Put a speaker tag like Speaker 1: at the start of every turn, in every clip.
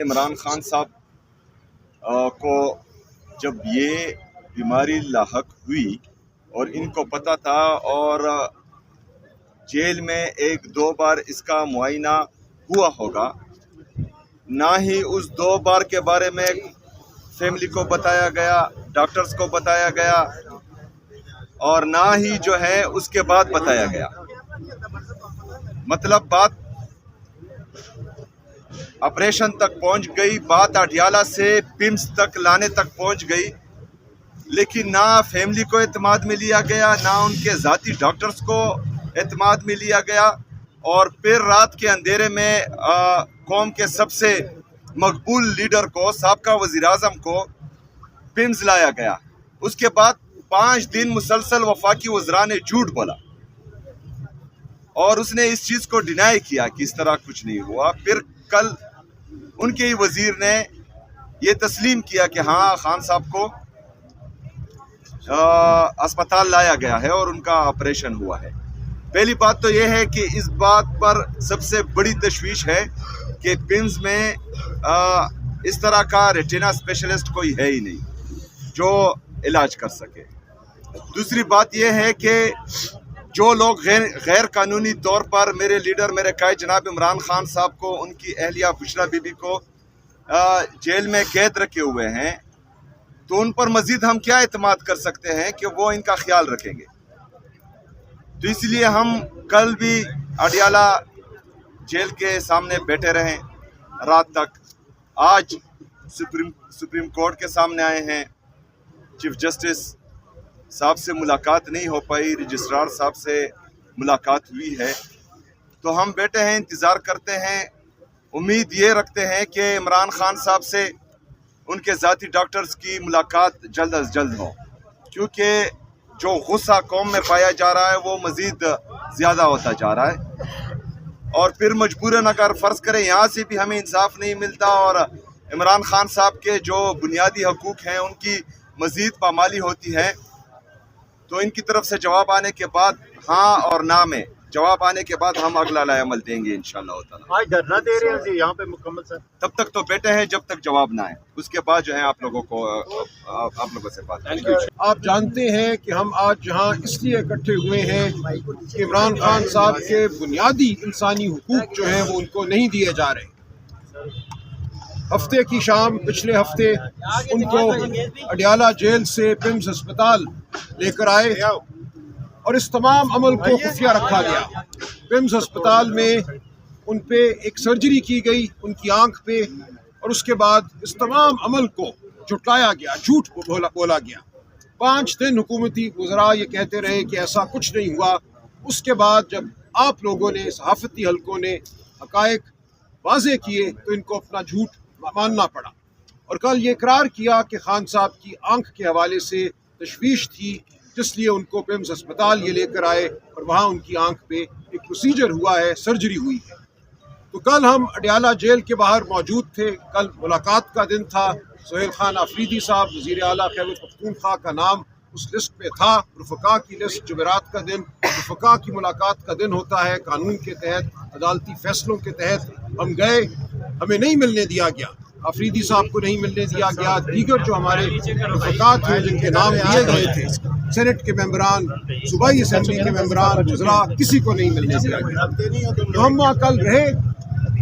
Speaker 1: عمران خان صاحب کو جب یہ بیماری لاحق ہوئی اور ان کو پتہ تھا اور جیل میں ایک دو بار اس کا معائنہ ہوا ہوگا، نہ ہی اس دو بار کے بارے میں فیملی کو بتایا گیا، ڈاکٹرز کو بتایا گیا، اور نہ ہی جو ہے اس کے بعد بتایا گیا۔ مطلب بات آپریشن تک پہنچ گئی، بات اڈیالہ سے پمس تک لانے تک پہنچ گئی، لیکن نہ فیملی کو اعتماد میں لیا گیا، نہ ان کے ذاتی ڈاکٹرز کو اعتماد میں لیا گیا، اور پھر رات کے اندھیرے میں قوم کے سب سے مقبول لیڈر کو، سابقہ وزیر اعظم کو پمس لایا گیا۔ اس کے بعد 5 دن مسلسل وفاقی وزراء نے جھوٹ بولا اور اس نے اس چیز کو ڈینائی کیا کہ اس طرح کچھ نہیں ہوا۔ پھر کل ان کے ہی وزیر نے یہ تسلیم کیا کہ ہاں خان صاحب کو اسپتال لایا گیا ہے اور ان کا آپریشن ہوا ہے۔ پہلی بات تو یہ ہے کہ اس بات پر سب سے بڑی تشویش ہے کہ پمس میں اس طرح کا ریٹینا اسپیشلسٹ کوئی ہے ہی نہیں جو علاج کر سکے۔ دوسری بات یہ ہے کہ جو لوگ غیر قانونی طور پر میرے لیڈر، میرے قائد جناب عمران خان صاحب کو، ان کی اہلیہ بشرا بی بی کو جیل میں قید رکھے ہوئے ہیں، تو ان پر مزید ہم کیا اعتماد کر سکتے ہیں کہ وہ ان کا خیال رکھیں گے؟ تو اس لیے ہم کل بھی اڈیالہ جیل کے سامنے بیٹھے رہیں رات تک۔ آج سپریم کورٹ کے سامنے آئے ہیں، چیف جسٹس صاحب سے ملاقات نہیں ہو پائی، رجسٹرار صاحب سے ملاقات ہوئی ہے، تو ہم بیٹھے ہیں، انتظار کرتے ہیں، امید یہ رکھتے ہیں کہ عمران خان صاحب سے ان کے ذاتی ڈاکٹرز کی ملاقات جلد از جلد ہو، کیونکہ جو غصہ قوم میں پایا جا رہا ہے وہ مزید زیادہ ہوتا جا رہا ہے، اور پھر مجبوراً اگر فرض کریں یہاں سے بھی ہمیں انصاف نہیں ملتا اور عمران خان صاحب کے جو بنیادی حقوق ہیں ان کی مزید پامالی ہوتی ہے، تو ان کی طرف سے جواب آنے کے بعد، ہاں اور نہ میں جواب آنے کے بعد ہم اگلا لائے عمل دیں گے انشاءاللہ تعالی۔
Speaker 2: آج دھرنا دے رہے ہیں جی یہاں پہ مکمل سر؟
Speaker 1: تب تک تو بیٹھے ہیں جب تک جواب نہ آئے، اس کے بعد جو ہے آپ لوگوں سے بات کریں گے۔
Speaker 3: آپ جانتے ہیں کہ ہم آج یہاں اس لیے اکٹھے ہوئے ہیں کہ عمران خان صاحب کے بنیادی انسانی حقوق جو ہیں وہ ان کو نہیں دیے جا رہے۔ ہفتے کی شام پچھلے ہفتے ان کو اڈیالہ جیل سے پمس اسپتال لے کر آئے اور اس تمام عمل کو خفیہ رکھا گیا۔ پمس اسپتال میں ان پہ ایک سرجری کی گئی ان کی آنکھ پہ، اور اس کے بعد اس تمام عمل کو جھٹلایا گیا، جھوٹ بولا گیا۔ 5 دن حکومتی وزراء یہ کہتے رہے کہ ایسا کچھ نہیں ہوا۔ اس کے بعد جب آپ لوگوں نے، صحافتی حلقوں نے حقائق واضح کیے تو ان کو اپنا جھوٹ ماننا پڑا، اور کل یہ اقرار کیا کہ خان صاحب کی آنکھ کے حوالے سے تشویش تھی، جس لیے ان کو پمس اسپتال یہ لے کر آئے اور وہاں ان کی آنکھ پہ ایک پروسیجر ہوا ہے، سرجری ہوئی ہے۔ تو کل ہم اڈیالہ جیل کے باہر موجود تھے، کل ملاقات کا دن تھا۔ سہیل خان آفریدی صاحب وزیر اعلیٰ خیبر پختونخوا کا نام اس لسٹ پہ تھا، رفقا کی لسٹ۔ جمعرات کا دن رفقا کی ملاقات کا دن ہوتا ہے، قانون کے تحت، عدالتی فیصلوں کے تحت ہم گئے، ہمیں نہیں ملنے دیا گیا، آفریدی صاحب کو نہیں ملنے دیا گیا، دیگر جو ہمارے رفقات ہیں جن کے نام دیے گئے تھے، سینٹ کے ممبران، صوبائی اسمبلی کے ممبران، وزراء، کسی کو نہیں ملنے دیا گیا۔ تو ہم وہاں کل رہے،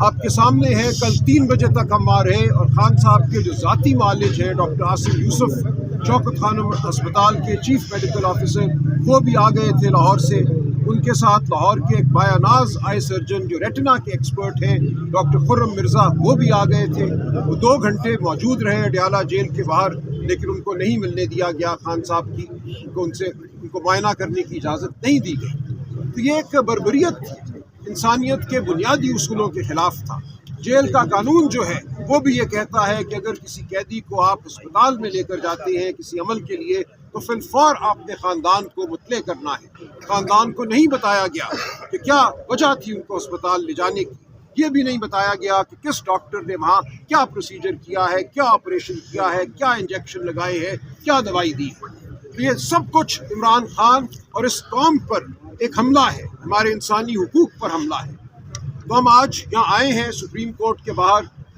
Speaker 3: آپ کے سامنے ہیں، کل 3 بجے تک ہم وہاں رہے، اور خان صاحب کے جو ذاتی معالج ہیں ڈاکٹر عاصم یوسف، شوکت خانم اسپتال کے چیف میڈیکل آفیسر، وہ بھی آ گئے تھے لاہور سے۔ ان کے ساتھ لاہور کے ایک بایاناز آئی سرجن جو ریٹنا کے ایکسپرٹ ہیں ڈاکٹر خرم مرزا، وہ بھی آ گئے تھے۔ وہ 2 گھنٹے موجود رہے اڈیالہ جیل کے باہر، لیکن ان کو نہیں ملنے دیا گیا خان صاحب کی، ان کو معائنہ کرنے کی اجازت نہیں دی گئی۔ تو یہ ایک بربریت تھی، انسانیت کے بنیادی اصولوں کے خلاف تھا۔ جیل کا قانون جو ہے وہ بھی یہ کہتا ہے کہ اگر کسی قیدی کو آپ اسپتال میں لے کر جاتے ہیں کسی عمل کے لیے تو فی الفور آپ نے خاندان کو مطلع کرنا ہے۔ خاندان کو نہیں بتایا گیا کہ کیا وجہ تھی ان کو اسپتال لے جانے کی، یہ بھی نہیں بتایا گیا کہ کس ڈاکٹر نے وہاں کیا پروسیجر کیا ہے، کیا آپریشن کیا ہے، کیا انجیکشن لگائے ہیں، کیا دوائی دی ہے۔ یہ سب کچھ عمران خان اور اس قوم پر ایک حملہ ہے، ہمارے انسانی حقوق پر حملہ ہے۔ تو ہم آج یہاں آئے ہیں سپریم کورٹ کے باہر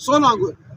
Speaker 3: 16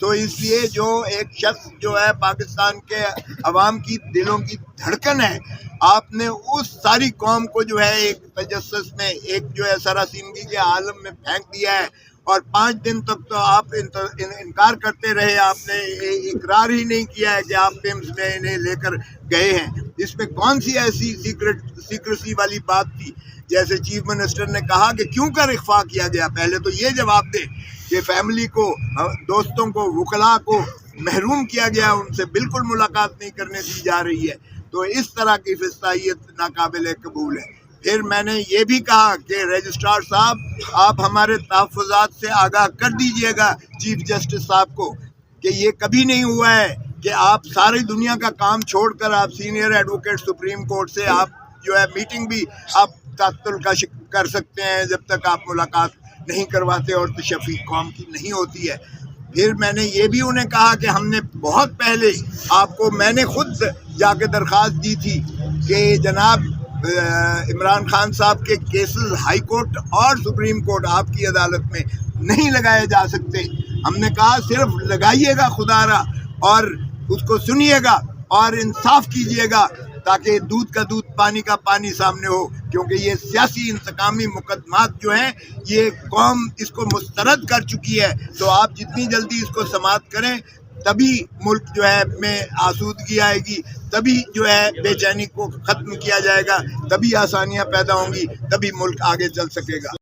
Speaker 4: تو اس لیے جو ایک شخص جو ہے پاکستان کے عوام کی دلوں کی دھڑکن ہے، آپ نے اس ساری قوم کو جو ہے ایک تجسس میں، ایک جو ہے سراسیمگی کے عالم میں پھینک دیا ہے، اور 5 دن تک تو آپ انکار کرتے رہے، آپ نے اقرار ہی نہیں کیا ہے کہ آپ پمز میں انہیں لے کر گئے ہیں۔ اس میں کون سی ایسی سیکریسی والی بات تھی؟ جیسے چیف منسٹر نے کہا کہ کیوں کر اخفا کیا گیا، پہلے تو یہ جواب دے کہ فیملی کو، دوستوں کو، وکلاء کو محروم کیا گیا، ان سے بالکل ملاقات نہیں کرنے دی جا رہی ہے۔ تو اس طرح کی فضائیت ناقابل قبول ہے۔ پھر میں نے یہ بھی کہا کہ رجسٹرار صاحب، آپ ہمارے تحفظات سے آگاہ کر دیجئے گا چیف جسٹس صاحب کو کہ یہ کبھی نہیں ہوا ہے کہ آپ ساری دنیا کا کام چھوڑ کر آپ سینئر ایڈوکیٹ سپریم کورٹ سے آپ جو ہے میٹنگ بھی آپ تعطل کا کر سکتے ہیں جب تک آپ ملاقات نہیں کرواتے اور تشفی قوم کی نہیں ہوتی ہے۔ پھر میں نے یہ بھی انہیں کہا کہ ہم نے بہت پہلے آپ کو، میں نے خود جا کے درخواست دی تھی کہ جناب عمران خان صاحب کے کیسز ہائی کورٹ اور سپریم کورٹ آپ کی عدالت میں نہیں لگائے جا سکتے۔ ہم نے کہا صرف لگائیے گا خدا را، اور اس کو سنیے گا اور انصاف کیجیے گا، تاکہ دودھ کا دودھ پانی کا پانی سامنے ہو، کیونکہ یہ سیاسی انتقامی مقدمات جو ہیں یہ قوم اس کو مسترد کر چکی ہے۔ تو آپ جتنی جلدی اس کو سماعت کریں، تبھی ملک جو ہے میں آسودگی آئے گی، تبھی جو ہے بے چینی کو ختم کیا جائے گا، تبھی آسانیاں پیدا ہوں گی، تبھی ملک آگے چل سکے گا۔